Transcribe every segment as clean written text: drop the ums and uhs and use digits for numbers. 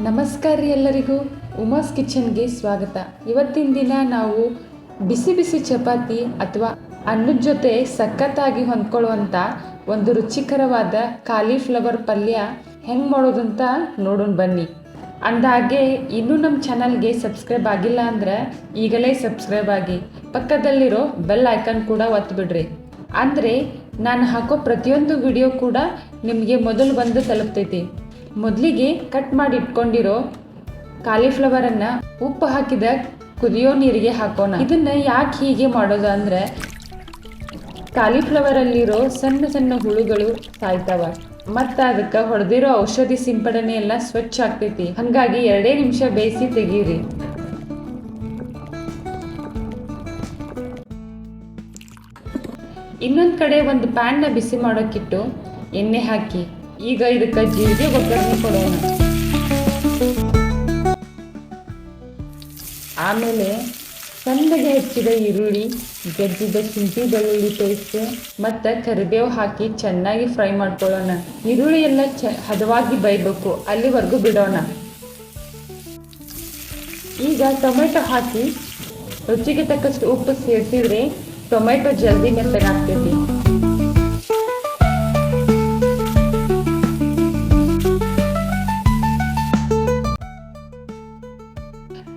ನಮಸ್ಕಾರ ರೀ ಎಲ್ಲರಿಗೂ, ಉಮಾಸ್ ಕಿಚನ್ಗೆ ಸ್ವಾಗತ. ಇವತ್ತಿನ ದಿನ ನಾವು ಬಿಸಿ ಬಿಸಿ ಚಪಾತಿ ಅಥವಾ ಅನ್ನದ ಜೊತೆ ಸಖತ್ತಾಗಿ ಹೊಂದ್ಕೊಳ್ಳುವಂಥ ಒಂದು ರುಚಿಕರವಾದ ಕಾಲಿಫ್ಲವರ್ ಪಲ್ಯ ಹೆಂಗೆ ಮಾಡೋದಂತ ನೋಡೋಣ ಬನ್ನಿ. ಅಂದಾಗೆ ಇನ್ನೂ ನಮ್ಮ ಚಾನಲ್ಗೆ ಸಬ್ಸ್ಕ್ರೈಬ್ ಆಗಿಲ್ಲ ಅಂದರೆ ಈಗಲೇ ಸಬ್ಸ್ಕ್ರೈಬ್ ಆಗಿ ಪಕ್ಕದಲ್ಲಿರೋ ಬೆಲ್ ಐಕಾನ್ ಕೂಡ ಒತ್ತಿಬಿಡ್ರಿ. ಅಂದರೆ ನಾನು ಹಾಕೋ ಪ್ರತಿಯೊಂದು ವಿಡಿಯೋ ಕೂಡ ನಿಮಗೆ ಮೊದಲು ಬಂದು ತಲುಪ್ತೈತಿ. ಮೊದಲಿಗೆ ಕಟ್ ಮಾಡಿ ಇಟ್ಕೊಂಡಿರೋ ಕಾಲಿಫ್ಲವರನ್ನು ಉಪ್ಪು ಹಾಕಿದ ಕುದಿಯೋ ನೀರಿಗೆ ಹಾಕೋಣ. ಇದನ್ನು ಯಾಕೆ ಹೀಗೆ ಮಾಡೋದು ಅಂದರೆ ಕಾಲಿಫ್ಲವರಲ್ಲಿರೋ ಸಣ್ಣ ಸಣ್ಣ ಹುಳುಗಳು ಸಾಯ್ತಾವ ಮತ್ತು ಅದಕ್ಕೆ ಹೊಡೆದಿರೋ ಔಷಧಿ ಸಿಂಪಡಣೆ ಎಲ್ಲ ಸ್ವಚ್ಛ ಆಗ್ತೈತಿ. ಹಾಗಾಗಿ 2 ನಿಮಿಷ ಬೇಯಿಸಿ ತೆಗೀರಿ. ಇನ್ನೊಂದು ಕಡೆ ಒಂದು ಪ್ಯಾನ್ನ ಬಿಸಿ ಮಾಡೋಕ್ಕಿಟ್ಟು ಎಣ್ಣೆ ಹಾಕಿ ಈಗ ಇದಕ್ಕೆ ಜೀರಿಗೆ ಒಗ್ಗರಣೆ ಕೊಡೋಣ. ಆಮೇಲೆ ಸಣ್ಣಗೆ ಹೆಚ್ಚಿದ ಈರುಳ್ಳಿ, ಜಜ್ಜಿದ ಶುಂಠಿ ಬೆಳ್ಳುಳ್ಳಿ ಪೇಸ್ಟ್ ಮತ್ತು ಕರಿಬೇವು ಹಾಕಿ ಚೆನ್ನಾಗಿ ಫ್ರೈ ಮಾಡ್ಕೊಳ್ಳೋಣ. ಈರುಳ್ಳಿ ಎಲ್ಲ ಹದವಾಗಿ ಬೇಯಬೇಕು, ಅಲ್ಲಿವರೆಗೂ ಬಿಡೋಣ. ಈಗ ಟೊಮೆಟೊ ಹಾಕಿ ರುಚಿಗೆ ತಕ್ಕಷ್ಟು ಉಪ್ಪು ಸೇರಿಸಿದ್ರೆ ಟೊಮೆಟೊ ಜಲ್ದಿ ಮೆತ್ತಗಾಗ್ತೈತಿ.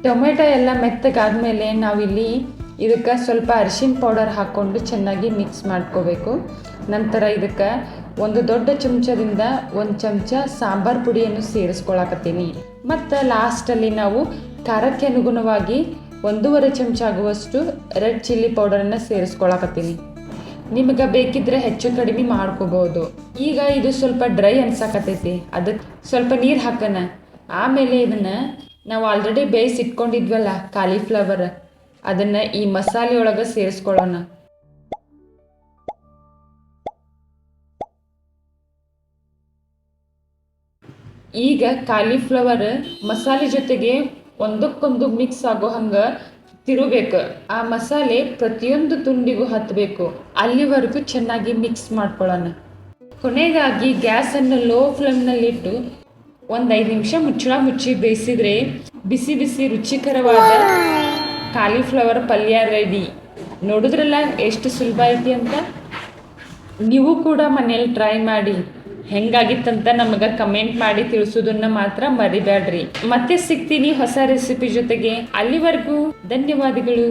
ಟೊಮೆಟೊ ಎಲ್ಲ ಮೆತ್ತಗಾದ್ಮೇಲೆ ನಾವಿಲ್ಲಿ ಇದಕ್ಕೆ ಸ್ವಲ್ಪ ಅರಿಶಿನ ಪೌಡರ್ ಹಾಕ್ಕೊಂಡು ಚೆನ್ನಾಗಿ ಮಿಕ್ಸ್ ಮಾಡ್ಕೋಬೇಕು. ನಂತರ ಇದಕ್ಕೆ ಒಂದು ದೊಡ್ಡ ಚಮಚದಿಂದ 1 ಚಮಚ ಸಾಂಬಾರು ಪುಡಿಯನ್ನು ಸೇರಿಸ್ಕೊಳಕತ್ತೀನಿ. ಮತ್ತು ಲಾಸ್ಟಲ್ಲಿ ನಾವು ಖಾರಕ್ಕೆ ಅನುಗುಣವಾಗಿ 1.5 ಚಮಚ ಆಗುವಷ್ಟು ರೆಡ್ ಚಿಲ್ಲಿ ಪೌಡರನ್ನು ಸೇರಿಸ್ಕೊಳಕತ್ತೀನಿ. ನಿಮಗೆ ಬೇಕಿದ್ರೆ ಹೆಚ್ಚು ಕಡಿಮೆ ಮಾಡ್ಕೋಬೋದು. ಈಗ ಇದು ಸ್ವಲ್ಪ ಡ್ರೈ ಅನ್ಸಕತ್ತೈತಿ, ಅದಕ್ಕೆ ಸ್ವಲ್ಪ ನೀರು ಹಾಕೋಣ. ಆಮೇಲೆ ಇದನ್ನು ನಾವು ಆಲ್ರೆಡಿ ಬೇಯಿಸಿಟ್ಕೊಂಡಿದ್ವಲ್ಲ ಕಾಲಿಫ್ಲವರ್, ಅದನ್ನು ಈ ಮಸಾಲೆ ಒಳಗೆ ಸೇರಿಸ್ಕೊಳ್ಳೋಣ. ಈಗ ಕಾಲಿಫ್ಲವರ್ ಮಸಾಲೆ ಜೊತೆಗೆ ಒಂದಕ್ಕೊಂದು ಮಿಕ್ಸ್ ಆಗೋ ಹಂಗೆ ತಿರುಬೇಕು. ಆ ಮಸಾಲೆ ಪ್ರತಿಯೊಂದು ತುಂಡಿಗೂ ಹತ್ತಬೇಕು, ಅಲ್ಲಿವರೆಗೂ ಚೆನ್ನಾಗಿ ಮಿಕ್ಸ್ ಮಾಡ್ಕೊಳ್ಳೋಣ. ಕೊನೆಗಾಗಿ ಗ್ಯಾಸನ್ನು ಲೋ ಫ್ಲೇಮ್ನಲ್ಲಿಟ್ಟು 5 ನಿಮಿಷ ಮುಚ್ಚಿ ಬೇಯಿಸಿದ್ರೆ ಬಿಸಿ ಬಿಸಿ ರುಚಿಕರವಾದ ಕಾಲಿಫ್ಲವರ್ ಪಲ್ಯ ರೆಡಿ. ನೋಡಿದ್ರಲ್ಲ ಎಷ್ಟು ಸುಲಭ ಐತಿ ಅಂತ. ನೀವು ಕೂಡ ಮನೇಲಿ ಟ್ರೈ ಮಾಡಿ ಹೆಂಗಾಗಿತ್ತಂತ ನಮಗೆ ಕಮೆಂಟ್ ಮಾಡಿ ತಿಳಿಸೋದನ್ನ ಮಾತ್ರ ಮರಿಬೇಡ್ರಿ. ಮತ್ತೆ ಸಿಗ್ತೀನಿ ಹೊಸ ರೆಸಿಪಿ ಜೊತೆಗೆ. ಅಲ್ಲಿವರೆಗೂ ಧನ್ಯವಾದಗಳು.